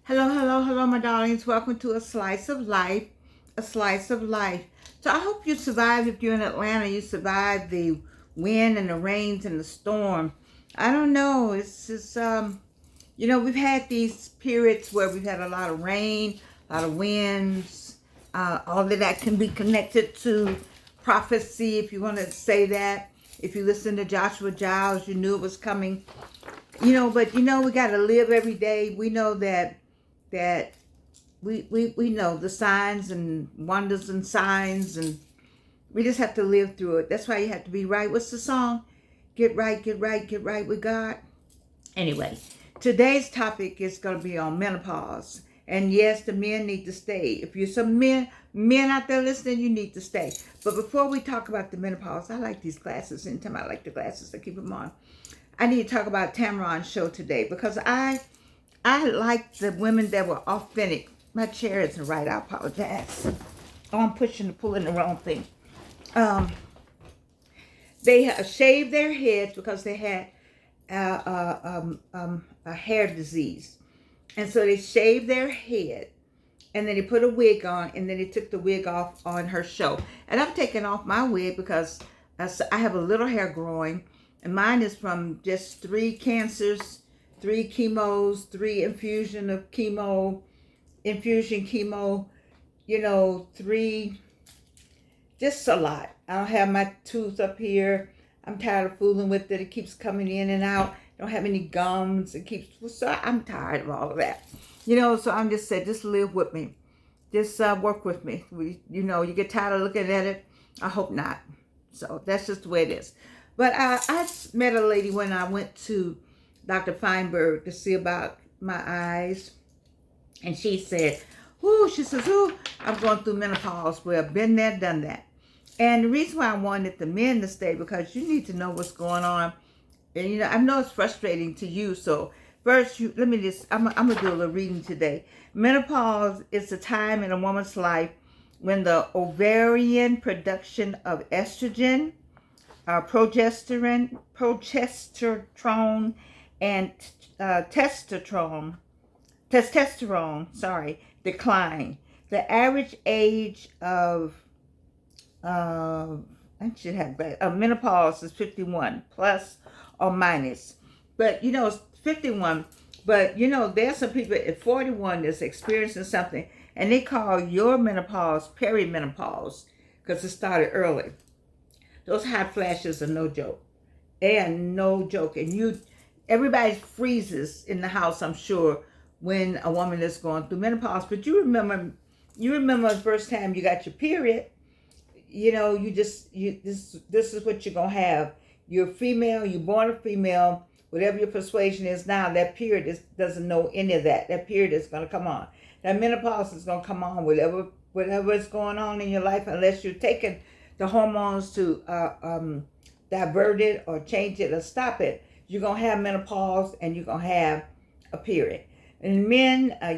Hello, hello, hello, my darlings. Welcome to A Slice of Life. A Slice of Life. So I hope you survived. If you're in Atlanta, you survived the wind and the rains and the storm. I don't know. It's just, we've had these periods where we've had a lot of rain, a lot of winds. All of that can be connected to prophecy, if you want to say that. If you listen to Joshua Giles, you knew it was coming. But we got to live every day. We know that we know the signs and wonders and signs, and we just have to live through it. That's why you have to be right. What's the song? Get right, get right, get right with God. Anyway, today's topic is going to be on menopause. And yes, the men need to stay. If you're some men out there listening, you need to stay. But before we talk about the menopause, I like these glasses. Anytime I like the glasses, I keep them on. I need to talk about Tamron's show today because I like the women that were authentic. My chair isn't right. I apologize. Oh, I'm pulling the wrong thing. They shaved their heads because they had a hair disease. And so they shaved their head and then they put a wig on and then they took the wig off on her show. And I've taken off my wig because I have a little hair growing, and mine is from just 3 cancers, 3 chemos, 3 infusion chemo, 3, just a lot. I don't have my tooth up here. I'm tired of fooling with it. It keeps coming in and out. I don't have any gums. So I'm tired of all of that. So I'm just saying, just live with me. Just work with me. You get tired of looking at it. I hope not. So that's just the way it is. But I met a lady when I went to Dr. Feinberg to see about my eyes. And she said, I'm going through menopause. Well, been there, done that. And the reason why I wanted the men to stay, because you need to know what's going on. And, I know it's frustrating to you. So first, I'm going to do a little reading today. Menopause is a time in a woman's life when the ovarian production of estrogen, progesterone, and testosterone, decline. The average age of menopause is 51 plus or minus. But it's 51. But there's some people at 41 that's experiencing something, and they call your menopause perimenopause because it started early. Those hot flashes are no joke. They are no joke. And everybody freezes in the house, I'm sure, when a woman is going through menopause. But you remember the first time you got your period. This is what you're gonna have. You're female. You're born a female. Whatever your persuasion is now, that period doesn't know any of that. That period is gonna come on. That menopause is gonna come on. Whatever is going on in your life, unless you're taking the hormones to divert it or change it or stop it, you're gonna have menopause and you're gonna have a period. And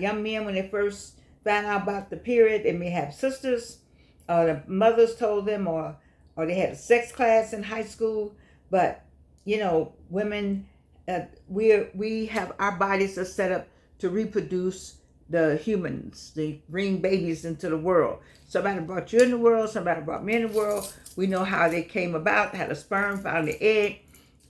young men, when they first find out about the period, they may have sisters, the mothers told them, or they had a sex class in high school. But women, we have, our bodies are set up to reproduce the humans, to bring babies into the world. Somebody brought you in the world, somebody brought me in the world. We know how they came about. Had a sperm, found the egg,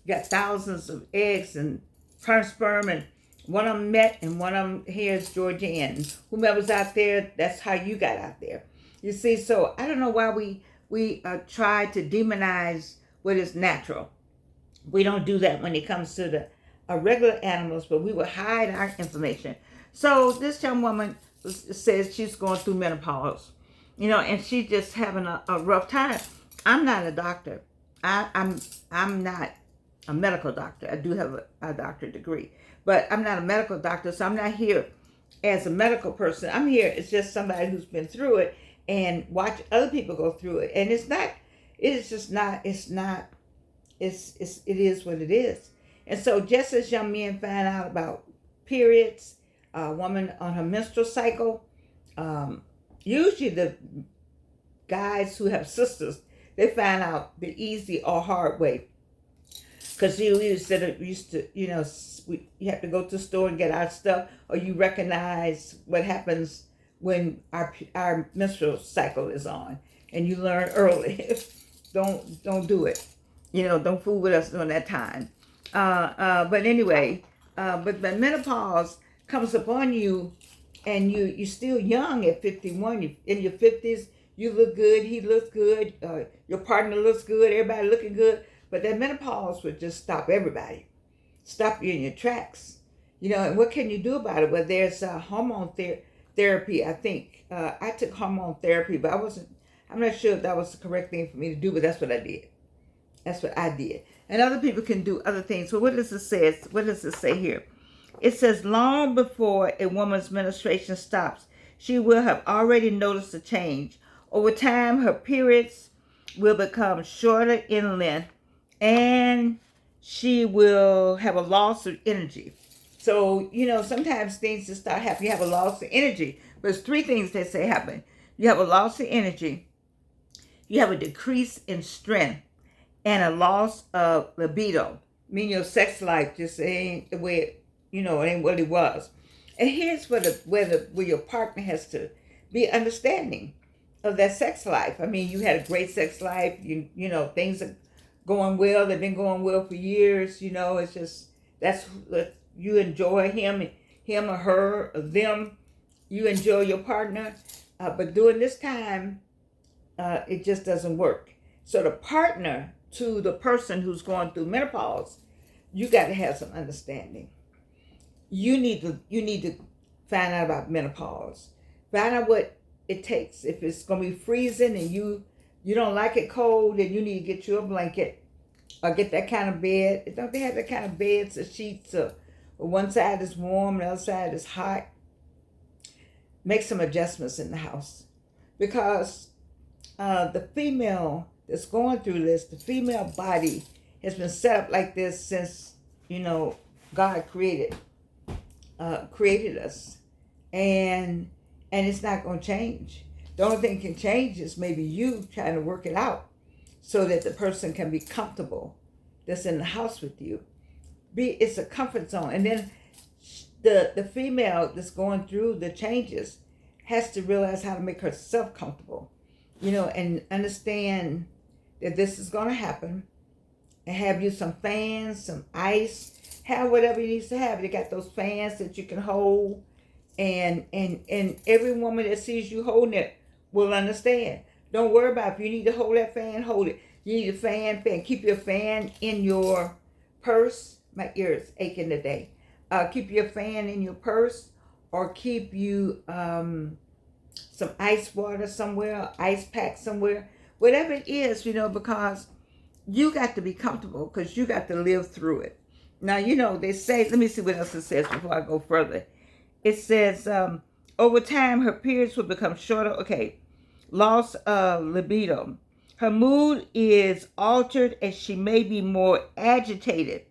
got thousands of eggs and sperm, and one of them met, and one of them here is Georgian. Whomever's out there, that's how you got out there. You see, so I don't know why we try to demonize what is natural. We don't do that when it comes to the regular animals, but we will hide our information. So this young woman says she's going through menopause, and she's just having a rough time. I'm not a doctor. I'm not a medical doctor. I do have a doctorate degree, but I'm not a medical doctor, so I'm not here as a medical person. I'm here as just somebody who's been through it and watch other people go through it. And it is what it is. And so just as young men find out about periods, a woman on her menstrual cycle, usually the guys who have sisters, they find out the easy or hard way. Because you used to, you have to go to the store and get our stuff, or you recognize what happens when our menstrual cycle is on, and you learn early. Don't do it. Don't fool with us during that time. But anyway, but the menopause comes upon you, and you're still young at 51. You in your 50s. You look good. He looks good. Your partner looks good. Everybody looking good. But that menopause would just stop everybody, stop you in your tracks. And what can you do about it? Well, there's hormone therapy. I think I took hormone therapy, but I'm not sure if that was the correct thing for me to do, but that's what I did. That's what I did. And other people can do other things. So what does it say? What does it say here? It says, long before a woman's menstruation stops, she will have already noticed a change. Over time, her periods will become shorter in length, and she will have a loss of energy. So, sometimes things just start happening. You have a loss of energy. But there's three things that say happen. You have a loss of energy. You have a decrease in strength and a loss of libido. Meaning your sex life just ain't the way it ain't what it was. And here's where your partner has to be understanding of that sex life. I mean, you had a great sex life. Things are going well. They've been going well for years. It's just that's you enjoy him or her or them. You enjoy your partner, but during this time, it just doesn't work. So the partner to the person who's going through menopause, you got to have some understanding. You need to find out about menopause. Find out what it takes. If it's going to be freezing and you don't like it cold, then you need to get you a blanket or get that kind of bed. Don't they have that kind of beds, the sheets, one side is warm, the other side is hot? Make some adjustments in the house, because the female that's going through this, the female body has been set up like this since God created us, and it's not going to change. The only thing can change is maybe you trying to work it out so that the person can be comfortable that's in the house with you. It's a comfort zone. And then the female that's going through the changes has to realize how to make herself comfortable, and understand that this is going to happen, and have you some fans, some ice, have whatever you need to have. They got those fans that you can hold, and every woman that sees you holding it will understand. Don't worry about if you need to hold that fan, hold it. You need a fan. Keep your fan in your purse. My ears aching today. Keep your fan in your purse, or keep you some ice water somewhere, ice pack somewhere, whatever it is, because you got to be comfortable, because you got to live through it. Now, they say, let me see what else it says before I go further. It says, over time, her periods will become shorter. Okay. Loss of libido. Her mood is altered, and she may be more agitated.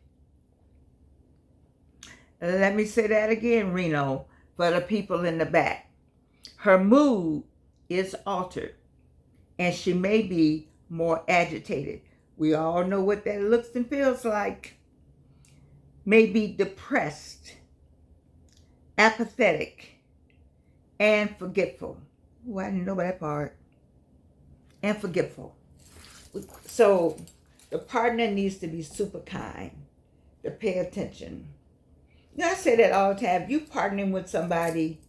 Let me say that again, Reno, for the people in the back. Her mood is altered, and she may be more agitated. We all know what that looks and feels like. May be depressed, apathetic, and forgetful. Oh, I didn't know that part. And forgetful. So the partner needs to be super kind, to pay attention. I say that all the time. If you partnering with somebody,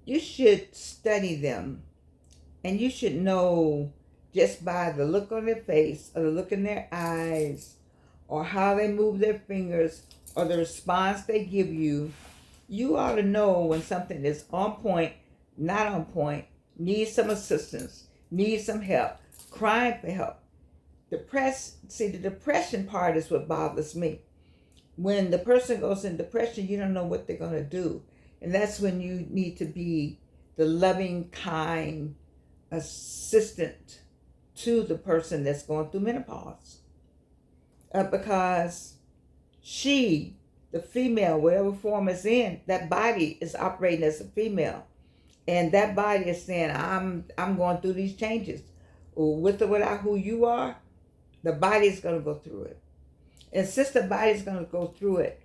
you should study them. And you should know just by the look on their face, or the look in their eyes, or how they move their fingers, or the response they give you. You ought to know when something is on point, not on point, needs some assistance, needs some help, crying for help. The depression part is what bothers me. When the person goes in depression, you don't know what they're going to do. And that's when you need to be the loving, kind assistant to the person that's going through menopause. Because the female, whatever form it's in, that body is operating as a female. And that body is saying, I'm going through these changes. With or without who you are, the body is going to go through it. And since the body's going to go through it,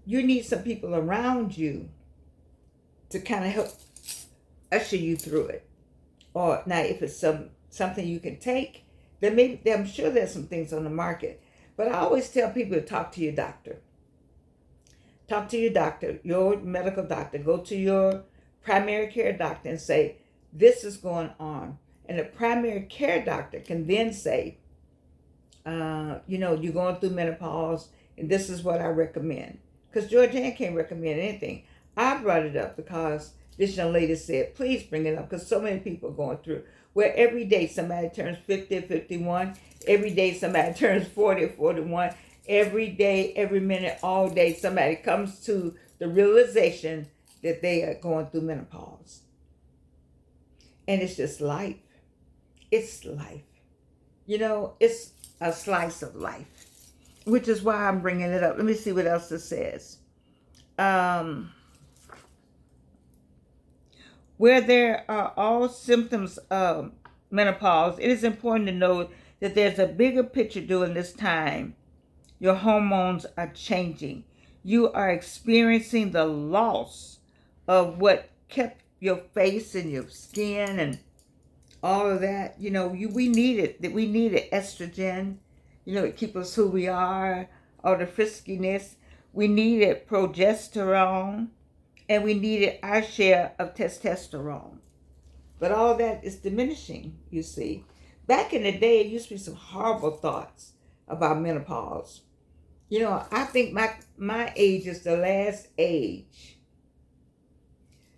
you need some people around you to kind of help usher you through it. Or now, if it's something you can take, then maybe I'm sure there's some things on the market. But I always tell people to talk to your doctor. Talk to your doctor, your medical doctor. Go to your primary care doctor and say, this is going on. And the primary care doctor can then say, you're going through menopause, and this is what I recommend. Because Georgianne can't recommend anything. I brought it up because this young lady said, please bring it up, because so many people are going through. Where every day somebody turns 50 or 51. Every day somebody turns 40 or 41. Every day, every minute, all day, somebody comes to the realization that they are going through menopause. And it's just life. It's life. It's a slice of life, which is why I'm bringing it up. Let me see what else it says. Where there are all symptoms of menopause, it is important to know that there's a bigger picture during this time. Your hormones are changing. You are experiencing the loss of what kept your face and your skin and all of that. We need it. We needed estrogen. To keep us who we are, all the friskiness. We needed progesterone, and we needed our share of testosterone. But all that is diminishing, you see. Back in the day, it used to be some horrible thoughts about menopause. I think my age is the last age.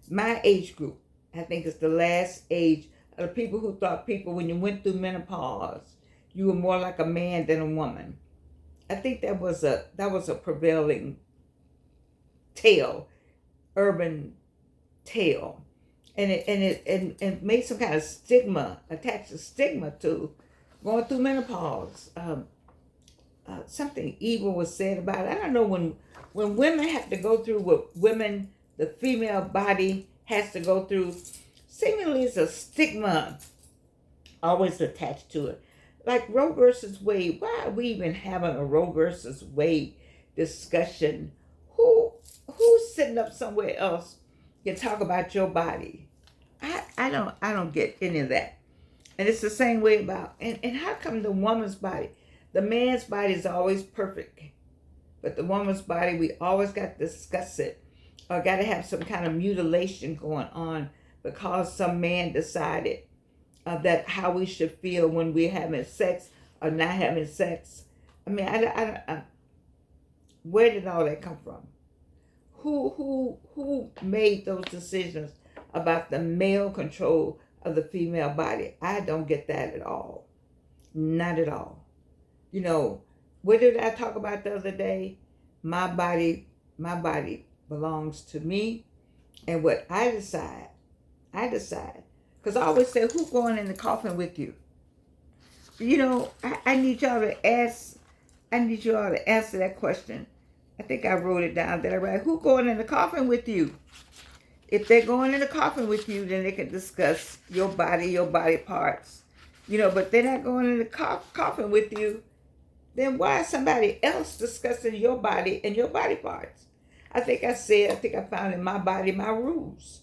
My age group, I think, is the last age of the people who thought when you went through menopause, you were more like a man than a woman. I think that was a prevailing tale, urban tale, and it made some kind of stigma, attached a stigma to going through menopause. Something evil was said about it. I don't know, when women have to go through what the female body has to go through, seemingly it's a stigma always attached to it. Like Roe versus Wade. Why are we even having a Roe versus Wade discussion? Who's sitting up somewhere else can talk about your body? I don't get any of that. And it's the same way about, and how come the woman's body, the man's body is always perfect, but the woman's body, we always got to discuss it, or got to have some kind of mutilation going on because some man decided that how we should feel when we're having sex or not having sex. I mean, I where did all that come from? Who made those decisions about the male control of the female body? I don't get that at all. Not at all. What did I talk about the other day? My body belongs to me, and what I decide. Because I always say, who's going in the coffin with you? I need y'all to ask. I need you all to answer that question. I think I wrote it down there, right? Who going in the coffin with you? If they're going in the coffin with you, then they can discuss your body parts. But they're not going in the coffin with you. Then why is somebody else discussing your body and your body parts? I think I found in My Body, My Rules.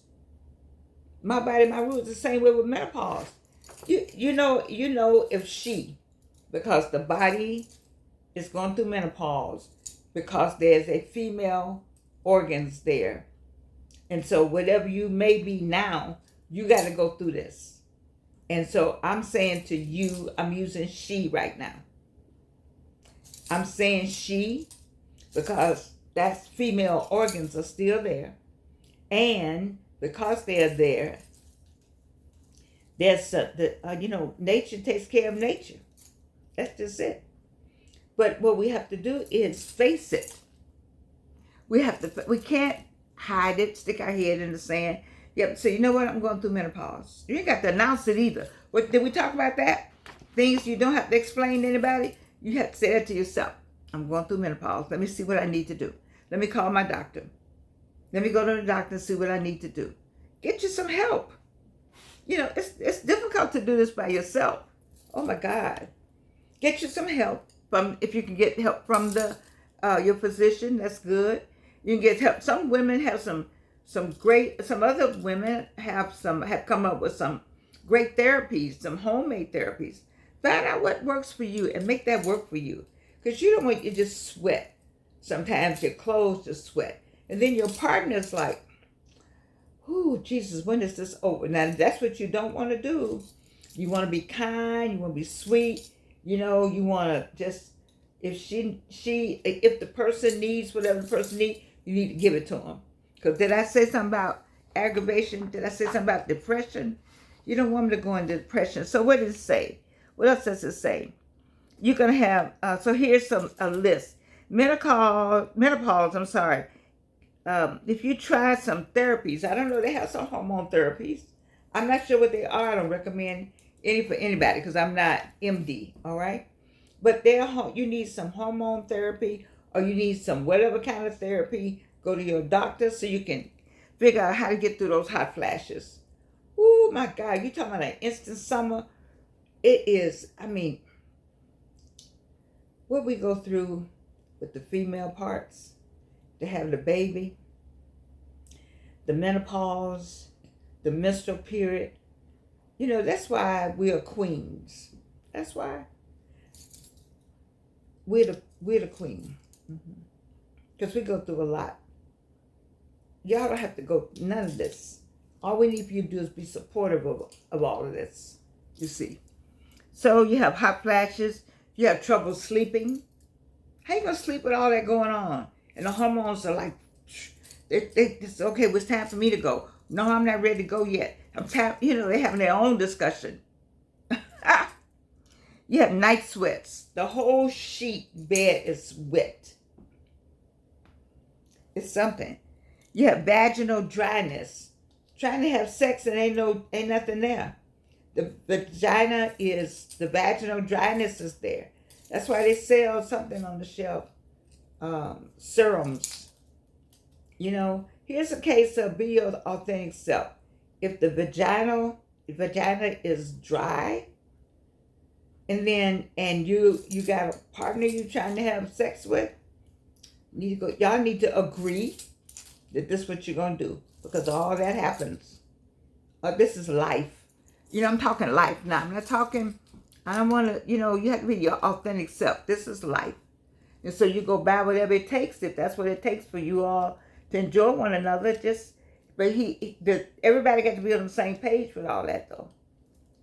My Body, My Rules, the same way with menopause. You know if because the body is going through menopause, because there's a female organs there. And so whatever you may be now, you got to go through this. And so I'm saying to you, I'm using she right now. I'm saying she because that's female organs are still there. And because they're there, there's nature takes care of nature. That's just it. But what we have to do is face it. We can't hide it, stick our head in the sand. Yep. So you know what? I'm going through menopause. You ain't got to announce it either. Did we talk about that? Things you don't have to explain to anybody. You have to say that to yourself. I'm going through menopause. Let me see what I need to do. Let me call my doctor. Let me go to the doctor and see what I need to do. Get you some help. It's difficult to do this by yourself. Oh my God. Get you some help. from, if you can get help from the your physician, that's good. You can get help. Some women have some great. Some other women have come up with some great therapies, some homemade therapies. Find out what works for you and make that work for you, because you don't want you just sweat. Sometimes your clothes just sweat, and then your partner's like, "Ooh, Jesus, when is this over?" Now that's what you don't want to do. You want to be kind. You want to be sweet. You know, you want to just, if the person needs whatever the person needs, you need to give it to them. Because did I say something about aggravation? Did I say something about depression? You don't want them to go into depression. So what does it say? What else does it say? You're going to have, so here's a list. Menopause, I'm sorry. If you try some therapies, I don't know, they have some hormone therapies. I'm not sure what they are. I don't recommend any for anybody because I'm not MD, all right? But you need some hormone therapy, or you need some whatever kind of therapy. Go to your doctor so you can figure out how to get through those hot flashes. Oh my God, you talking about an instant summer? It is, I mean, what we go through with the female parts to have the baby, the menopause, the menstrual period. You know, that's why we are queens. That's why we're the queen. Because we go through a lot. Y'all don't have to go none of this. All we need for you to do is be supportive of all of this. You see. So you have hot flashes. You have trouble sleeping. How you gonna sleep with all that going on? And the hormones are like, it's okay, it's time for me to go. No, I'm not ready to go yet. They're having their own discussion. You have night sweats. The whole sheet bed is wet. It's something. You have vaginal dryness. Trying to have sex and ain't nothing there. The vaginal dryness is there. That's why they sell something on the shelf. Serums. You know, here's a case of be your authentic self. If the vagina is dry, and you got a partner you trying to have sex with, y'all need to agree that this is what you're gonna do, because all that happens. This is life. You know, I'm talking life now. I'm not talking. I don't want to. You know, you have to be your authentic self. This is life, and so you go by whatever it takes. If that's what it takes for you all to enjoy one another, everybody got to be on the same page with all that, though.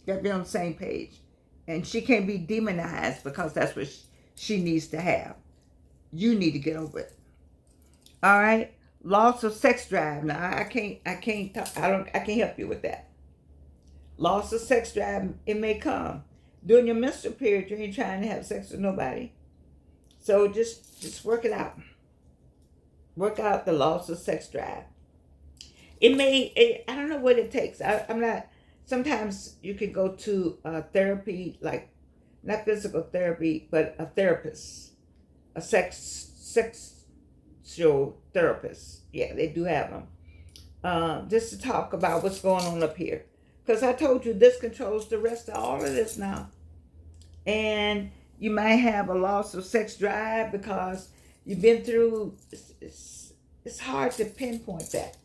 Got to be on the same page. And she can't be demonized because that's what she needs to have. You need to get over it. All right? Loss of sex drive. Now, I can't help you with that. Loss of sex drive, it may come. During your menstrual period, you ain't trying to have sex with nobody. So just work it out. Work out the loss of sex drive. I don't know what it takes. I'm not. Sometimes you can go to therapy, like not physical therapy, but a therapist, a sexual therapist. Yeah, they do have them. Just to talk about what's going on up here. Because I told you this controls the rest of all of this now. And you might have a loss of sex drive because you've been through, it's hard to pinpoint that.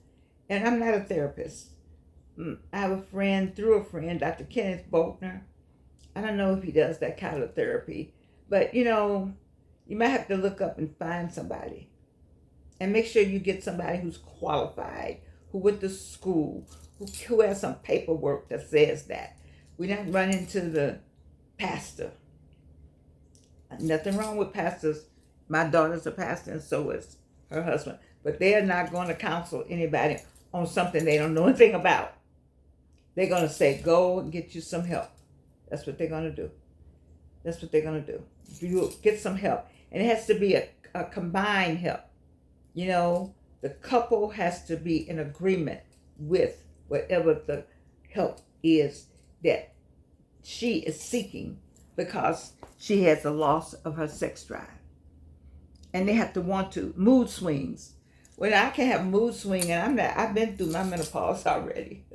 And I'm not a therapist. I have a friend, Dr. Kenneth Boltner. I don't know if he does that kind of therapy. But, you know, you might have to look up and find somebody. And make sure you get somebody who's qualified, who went to school, who has some paperwork that says that. We're not running to the pastor. Nothing wrong with pastors. My daughter's a pastor and so is her husband. But they're not going to counsel anybody on something they don't know anything about. They're going to say, go and get you some help. That's what they're going to do. That's what they're going to do. You get some help. And it has to be a combined help. You know, the couple has to be in agreement with whatever the help is that she is seeking, because she has a loss of her sex drive. And they have to want to. Mood swings. Well, I can have mood swing, and I've been through my menopause already.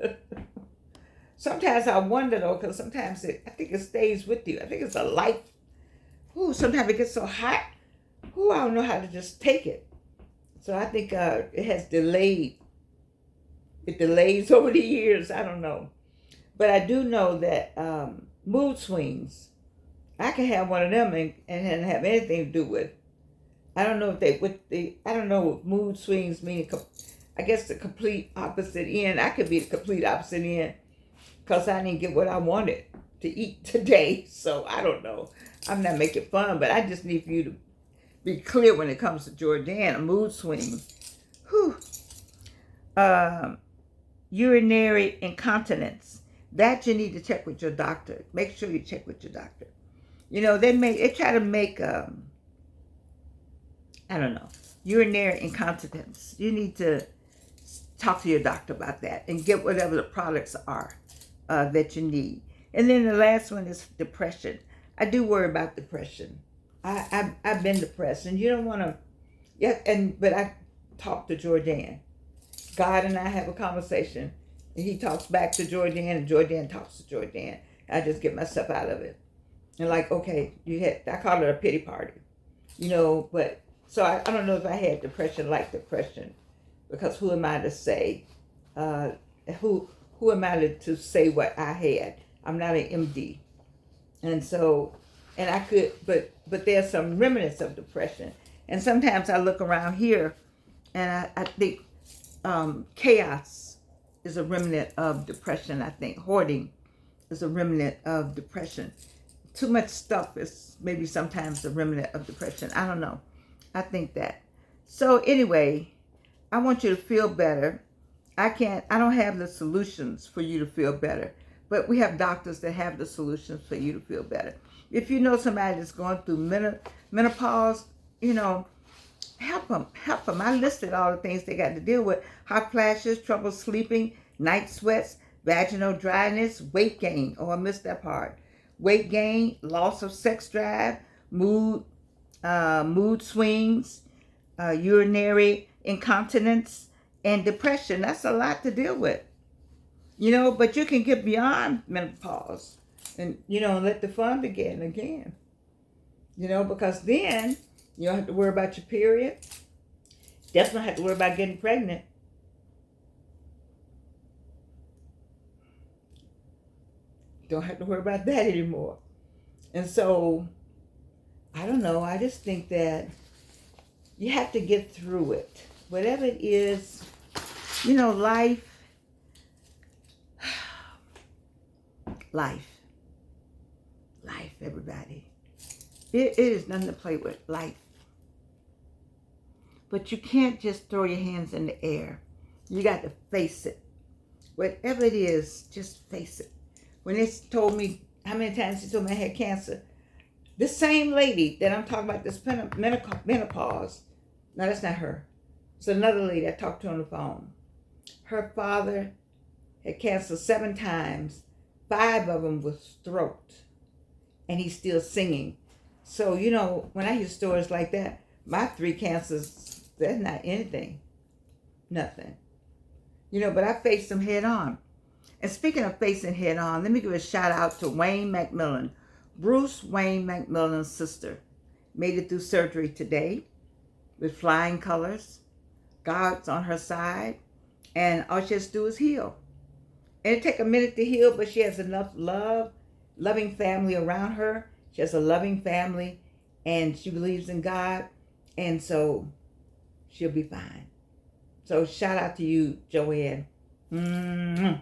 Sometimes I wonder, though, because sometimes I think it stays with you. I think it's a Ooh, sometimes it gets so hot. Ooh, I don't know how to just take it. So I think it has delayed. It delays over the years. I don't know. But I do know that mood swings, I can have one of them and have anything to do with. I don't know if they, with the, I don't know what mood swings mean. I guess the complete opposite end. I could be the complete opposite end because I didn't get what I wanted to eat today. So I don't know. I'm not making fun, but I just need for you to be clear when it comes to Jordan, a mood swing. Whew. Um, Urinary incontinence. That you need to check with your doctor. Make sure you check with your doctor. You know, they try to make, I don't know, urinary incontinence. You need to talk to your doctor about that and get whatever the products are that you need. And then the last one is depression. I do worry about depression. I've been depressed, and you don't want to, yeah. But I talk to Jordan. God and I have a conversation, and he talks back to Jordan, and Jordan talks to Jordan. I just get myself out of it. And like, okay, I call it a pity party, you know, but, so I don't know if I had depression like depression, because who am I to say, who am I to say what I had? I'm not an MD. And so, and I could, but there's some remnants of depression. And sometimes I look around here, and I think chaos is a remnant of depression. I think hoarding is a remnant of depression. Too much stuff is maybe sometimes a remnant of depression. I don't know. I think that. So anyway, I want you to feel better. I don't have the solutions for you to feel better, but we have doctors that have the solutions for you to feel better. If you know somebody that's going through menopause, you know, help them. I listed all the things they got to deal with: hot flashes, trouble sleeping, night sweats, vaginal dryness, weight gain. Oh, I missed that part. Weight gain, loss of sex drive, mood swings, urinary incontinence, and depression. That's a lot to deal with, you know, but you can get beyond menopause and, you know, let the fun begin again, you know, because then you don't have to worry about your period. Definitely don't have to worry about getting pregnant. Don't have to worry about that anymore. And so, I don't know, I just think that you have to get through it. Whatever it is, you know, life, everybody. It is nothing to play with, life. But you can't just throw your hands in the air. You got to face it. Whatever it is, just face it. When they told me, how many times they told me I had cancer, this same lady that I'm talking about, this menopause, no, that's not her. It's another lady I talked to on the phone. Her father had cancer 7 times. 5 of them was throat. And he's still singing. So, you know, when I hear stories like that, my 3 cancers, that's not anything. Nothing. You know, but I faced them head on. And speaking of facing head on, let me give a shout out to Wayne McMillan. Bruce Wayne McMillan's sister made it through surgery today with flying colors. God's on her side. And all she has to do is heal. And it take a minute to heal, but she has enough loving family around her. She has a loving family, and she believes in God. And so she'll be fine. So shout out to you, Joanne. Mm-hmm.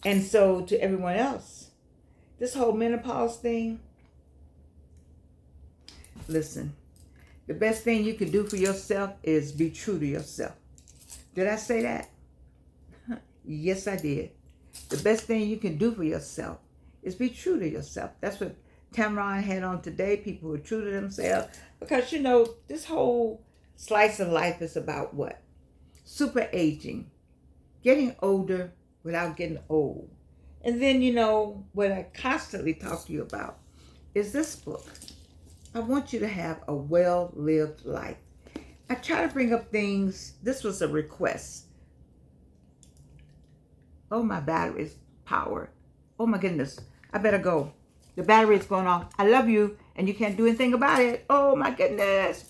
And so to everyone else, this whole menopause thing, listen, the best thing you can do for yourself is be true to yourself. Did I say that? Yes, I did. The best thing you can do for yourself is be true to yourself. That's what Tamron had on today. People who are true to themselves. Because, you know, this whole slice of life is about what? Super aging. Getting older without getting old. And then, you know, what I constantly talk to you about is this book. I want you to have a well-lived life. I try to bring up things. This was a request. Oh, my battery's power. Oh, my goodness. I better go. The battery is going off. I love you. and you can't do anything about it. Oh my goodness.